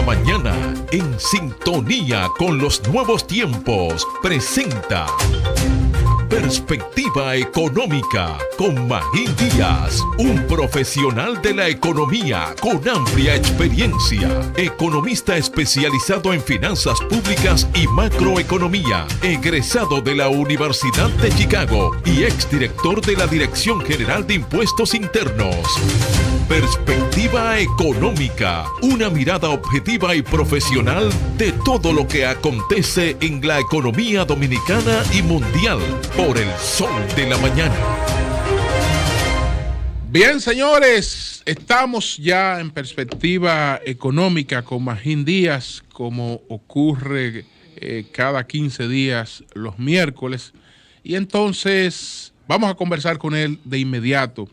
la mañana, en sintonía con los nuevos tiempos, presenta Perspectiva Económica con Magín Díaz, un profesional de la economía con amplia experiencia, economista especializado en finanzas públicas y macroeconomía, egresado de la Universidad de Chicago y exdirector de la Dirección General de Impuestos Internos. Perspectiva Económica, una mirada objetiva y profesional de todo lo que acontece en la economía dominicana y mundial por el Sol de la Mañana. Bien, señores, estamos ya en Perspectiva Económica con Magín Díaz, como ocurre cada 15 días los miércoles. Y entonces vamos a conversar con él de inmediato.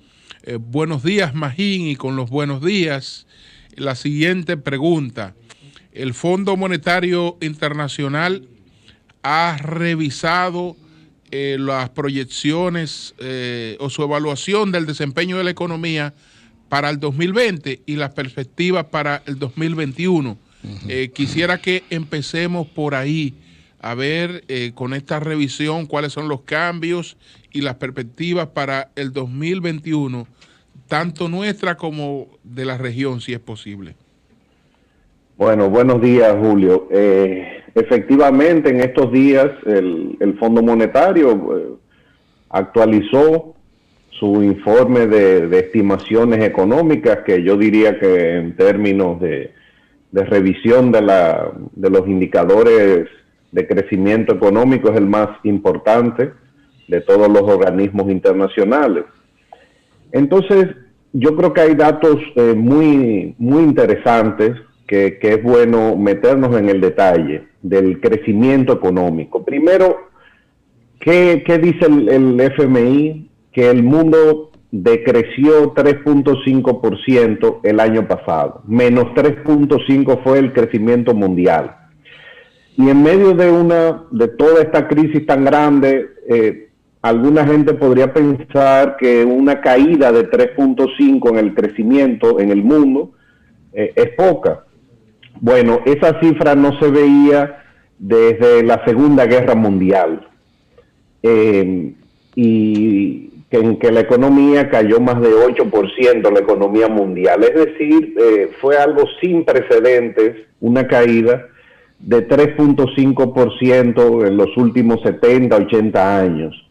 Buenos días, Magín, y con los buenos días, la siguiente pregunta. ¿El Fondo Monetario Internacional ha revisado las proyecciones o su evaluación del desempeño de la economía para el 2020 y las perspectivas para el 2021? Quisiera que empecemos por ahí, a ver con esta revisión cuáles son los cambios y las perspectivas para el 2021, tanto nuestra como de la región, si es posible. Bueno, buenos días, Julio. Efectivamente, en estos días el Fondo Monetario actualizó su informe de estimaciones económicas, que yo diría que en términos de revisión de los indicadores de crecimiento económico es el más importante de todos los organismos internacionales. Entonces, yo creo que hay datos muy interesantes que es bueno meternos en el detalle del crecimiento económico. Primero, ¿qué dice el FMI? Que el mundo decreció 3.5% el año pasado, menos 3.5% fue el crecimiento mundial. Y en medio de toda esta crisis tan grande, alguna gente podría pensar que una caída de 3.5 en el crecimiento en el mundo es poca. Bueno, esa cifra no se veía desde la Segunda Guerra Mundial, y en que la economía cayó más de 8%, la economía mundial. Es decir, fue algo sin precedentes, una caída de 3.5% en los últimos 70, 80 años.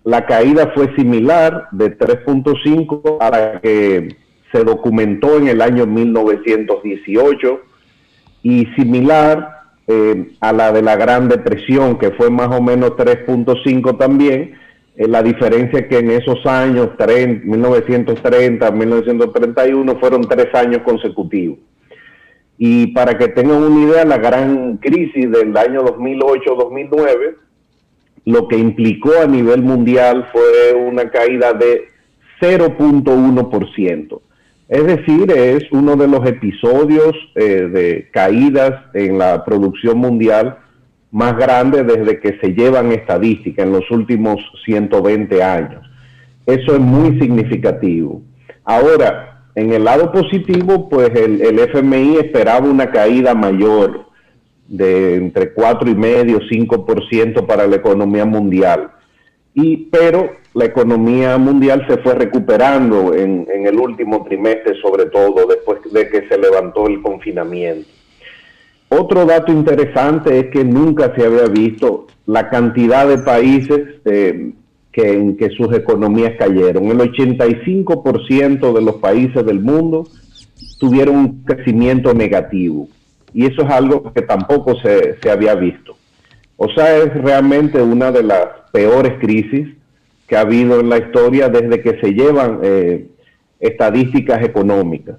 La caída fue similar de 3.5 a la que se documentó en el año 1918 y similar a la de la Gran Depresión, que fue más o menos 3.5 también. La diferencia es que en esos años, 1930, 1931, fueron 3 años consecutivos. Y para que tengan una idea, la gran crisis del año 2008-2009, lo que implicó a nivel mundial fue una caída de 0.1%. Es decir, es uno de los episodios de caídas en la producción mundial más grandes desde que se llevan estadísticas en los últimos 120 años. Eso es muy significativo. Ahora, en el lado positivo, pues el FMI esperaba una caída mayor de entre 4,5% y 5% para la economía mundial. Pero la economía mundial se fue recuperando en el último trimestre, sobre todo después de que se levantó el confinamiento. Otro dato interesante es que nunca se había visto la cantidad de países en que sus economías cayeron. El 85% de los países del mundo tuvieron un crecimiento negativo. Y eso es algo que tampoco se había visto. O sea, es realmente una de las peores crisis que ha habido en la historia desde que se llevan estadísticas económicas.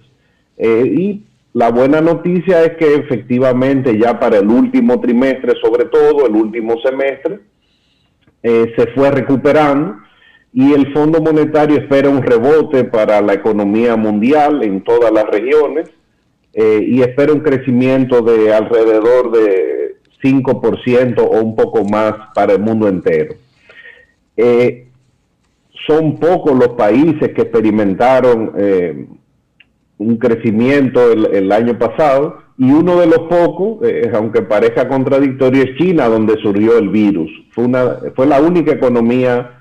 Y la buena noticia es que efectivamente ya para el último trimestre, sobre todo el último semestre, se fue recuperando y el Fondo Monetario espera un rebote para la economía mundial en todas las regiones y espera un crecimiento de alrededor de 5% o un poco más para el mundo entero. Son pocos los países que experimentaron un crecimiento el año pasado, y uno de los pocos, aunque parezca contradictorio, es China, donde surgió el virus. Fue la única economía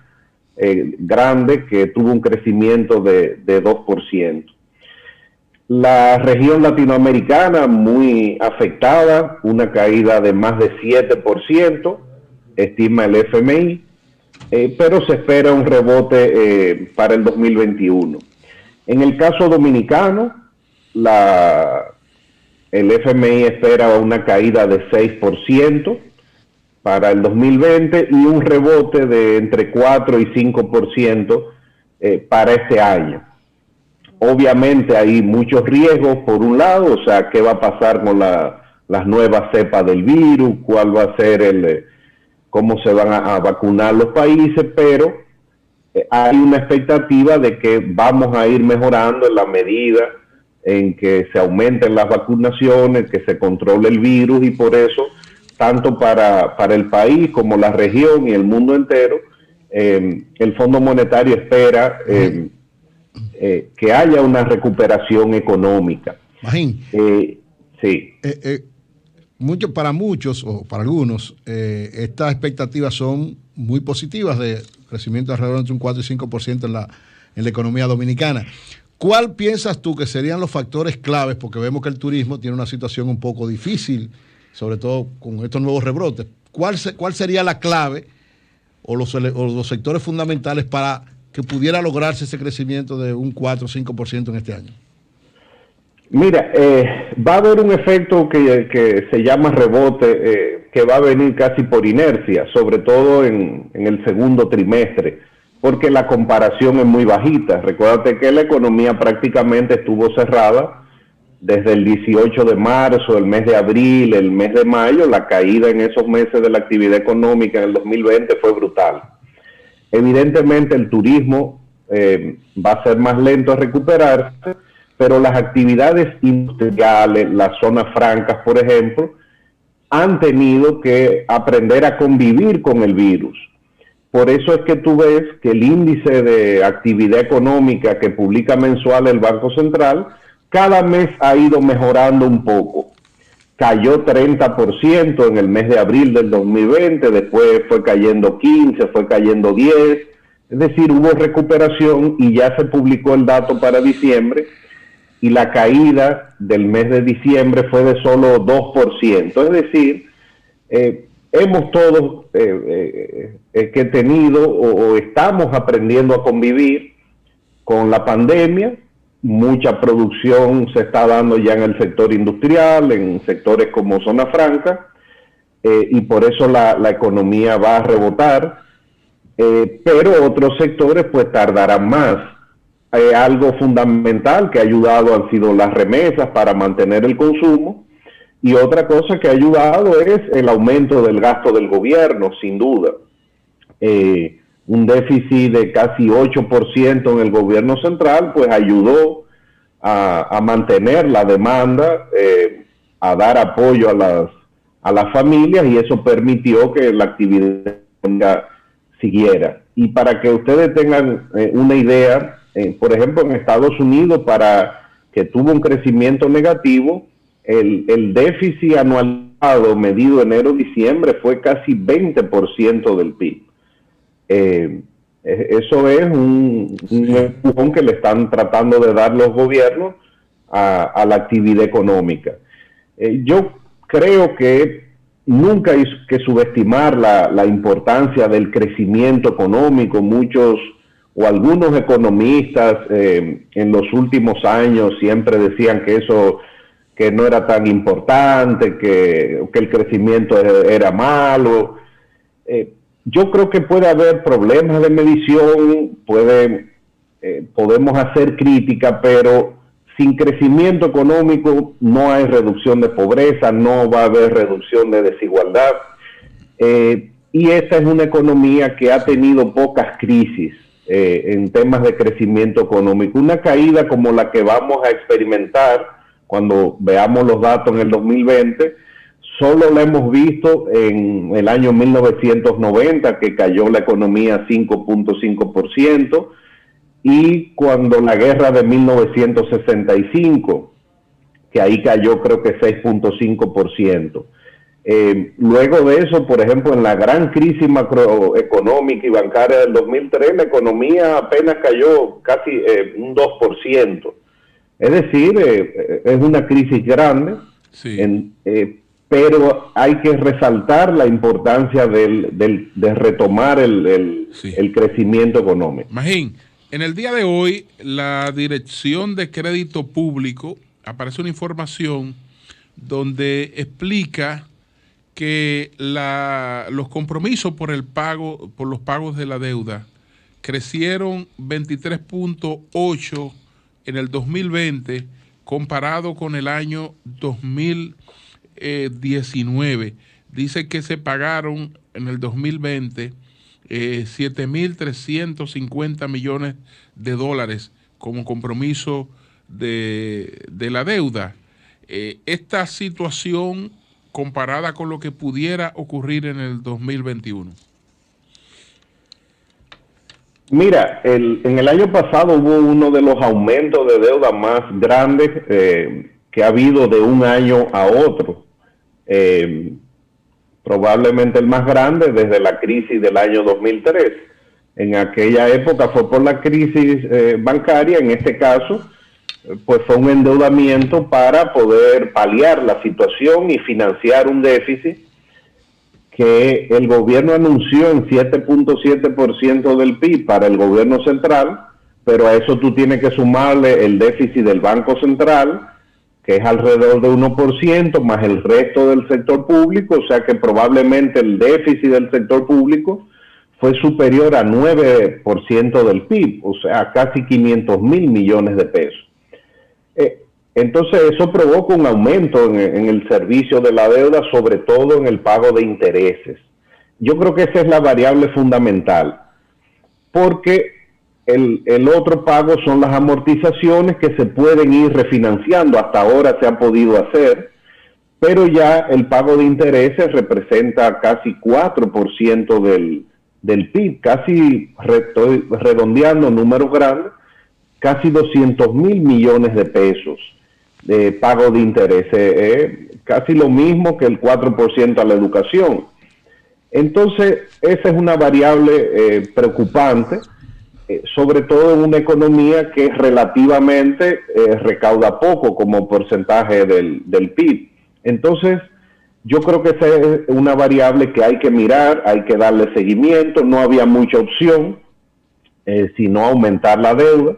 grande que tuvo un crecimiento de 2%. La región latinoamericana muy afectada, una caída de más de 7%, estima el FMI, pero se espera un rebote para el 2021. En el caso dominicano, el FMI espera una caída de 6% para el 2020 y un rebote de entre 4 y 5% para este año. Obviamente hay muchos riesgos por un lado, o sea, qué va a pasar con las nuevas cepas del virus, cuál va a ser cómo se van a vacunar los países, pero hay una expectativa de que vamos a ir mejorando en la medida en que se aumenten las vacunaciones, que se controle el virus, y por eso, tanto para el país como la región y el mundo entero, el Fondo Monetario espera que haya una recuperación económica. Magín, sí. Para muchos o para algunos, estas expectativas son muy positivas de crecimiento alrededor entre un 4 y 5% en la economía dominicana. ¿Cuál piensas tú que serían los factores claves? Porque vemos que el turismo tiene una situación un poco difícil, sobre todo con estos nuevos rebrotes. ¿Cuál sería la clave o los sectores fundamentales para que pudiera lograrse ese crecimiento de un 4 o 5% en este año? Mira, va a haber un efecto que se llama rebote, que va a venir casi por inercia, sobre todo en el segundo trimestre, porque la comparación es muy bajita. Recuérdate que la economía prácticamente estuvo cerrada desde el 18 de marzo, el mes de abril, el mes de mayo. La caída en esos meses de la actividad económica en el 2020 fue brutal. Evidentemente el turismo va a ser más lento a recuperarse, pero las actividades industriales, las zonas francas, por ejemplo, han tenido que aprender a convivir con el virus. Por eso es que tú ves que el índice de actividad económica que publica mensual el Banco Central, cada mes ha ido mejorando un poco. Cayó 30% en el mes de abril del 2020, después fue cayendo 15%, fue cayendo 10%, es decir, hubo recuperación y ya se publicó el dato para diciembre, y la caída del mes de diciembre fue de solo 2%. Es decir, hemos todos que tenido o estamos aprendiendo a convivir con la pandemia. Mucha producción se está dando ya en el sector industrial, en sectores como Zona Franca, y por eso la economía va a rebotar, pero otros sectores pues tardarán más. Algo fundamental que ha ayudado han sido las remesas para mantener el consumo, y otra cosa que ha ayudado es el aumento del gasto del gobierno, sin duda. Un déficit de casi 8% en el gobierno central, pues ayudó a mantener la demanda, a dar apoyo a las familias, y eso permitió que la actividad siguiera. Y para que ustedes tengan una idea, por ejemplo, en Estados Unidos, para que tuvo un crecimiento negativo, el déficit anualizado medido enero-diciembre fue casi 20% del PIB. Eso es un empujón que le están tratando de dar los gobiernos a la actividad económica. Yo creo que nunca hay que subestimar la importancia del crecimiento económico. Muchos o algunos economistas en los últimos años siempre decían que no era tan importante, que el crecimiento era malo. Yo creo que puede haber problemas de medición, podemos hacer crítica, pero sin crecimiento económico no hay reducción de pobreza, no va a haber reducción de desigualdad. Y esta es una economía que ha tenido pocas crisis en temas de crecimiento económico. Una caída como la que vamos a experimentar cuando veamos los datos en el 2020, solo la hemos visto en el año 1990, que cayó la economía 5.5%, y cuando la guerra de 1965, que ahí cayó creo que 6.5%. Luego de eso, por ejemplo, en la gran crisis macroeconómica y bancaria del 2003, la economía apenas cayó casi un 2%. Es decir, es una crisis grande, sí. Pero hay que resaltar la importancia de retomar el crecimiento económico. Magín, en el día de hoy, la Dirección de Crédito Público aparece una información donde explica que los compromisos por los pagos de la deuda crecieron 23.8 en el 2020 comparado con el año 2019. Dice que se pagaron en el 2020 $7.350 millones como compromiso de la deuda. Esta situación comparada con lo que pudiera ocurrir en el 2021. Mira, en el año pasado hubo uno de los aumentos de deuda más grandes que ha habido de un año a otro. Probablemente el más grande desde la crisis del año 2003. En aquella época fue por la crisis bancaria, en este caso, pues fue un endeudamiento para poder paliar la situación y financiar un déficit que el gobierno anunció en 7.7% del PIB para el gobierno central, pero a eso tú tienes que sumarle el déficit del Banco Central, que es alrededor de 1%, más el resto del sector público, o sea que probablemente el déficit del sector público fue superior a 9% del PIB, o sea, casi 500,000 millones de pesos. Entonces eso provoca un aumento en el servicio de la deuda, sobre todo en el pago de intereses. Yo creo que esa es la variable fundamental, porque el otro pago son las amortizaciones que se pueden ir refinanciando. Hasta ahora se ha podido hacer, pero ya el pago de intereses representa casi 4% del PIB, casi, estoy redondeando números grandes, casi 200,000 millones de pesos de pago de intereses, casi lo mismo que el 4% a la educación. Entonces, esa es una variable preocupante, sobre todo en una economía que relativamente recauda poco como porcentaje del PIB. Entonces, yo creo que esa es una variable que hay que mirar, hay que darle seguimiento. No había mucha opción, sino aumentar la deuda.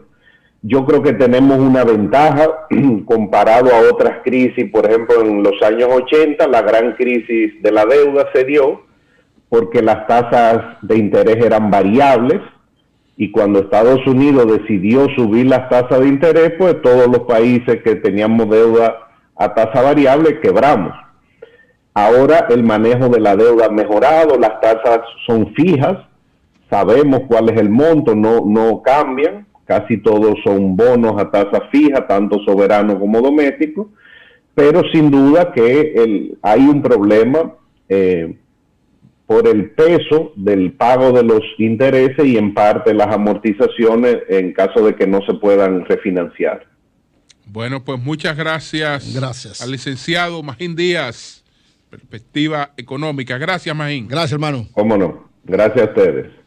Yo creo que tenemos una ventaja comparado a otras crisis. Por ejemplo, en los años 80, la gran crisis de la deuda se dio porque las tasas de interés eran variables, y cuando Estados Unidos decidió subir las tasas de interés, pues todos los países que teníamos deuda a tasa variable quebramos. Ahora el manejo de la deuda ha mejorado, las tasas son fijas, sabemos cuál es el monto, no cambian. Casi todos son bonos a tasa fija, tanto soberano como doméstico, pero sin duda que hay un problema por el peso del pago de los intereses y en parte las amortizaciones en caso de que no se puedan refinanciar. Bueno, pues muchas gracias al licenciado Magín Díaz, Perspectiva Económica. Gracias, Magín. Gracias, hermano. Cómo no. Gracias a ustedes.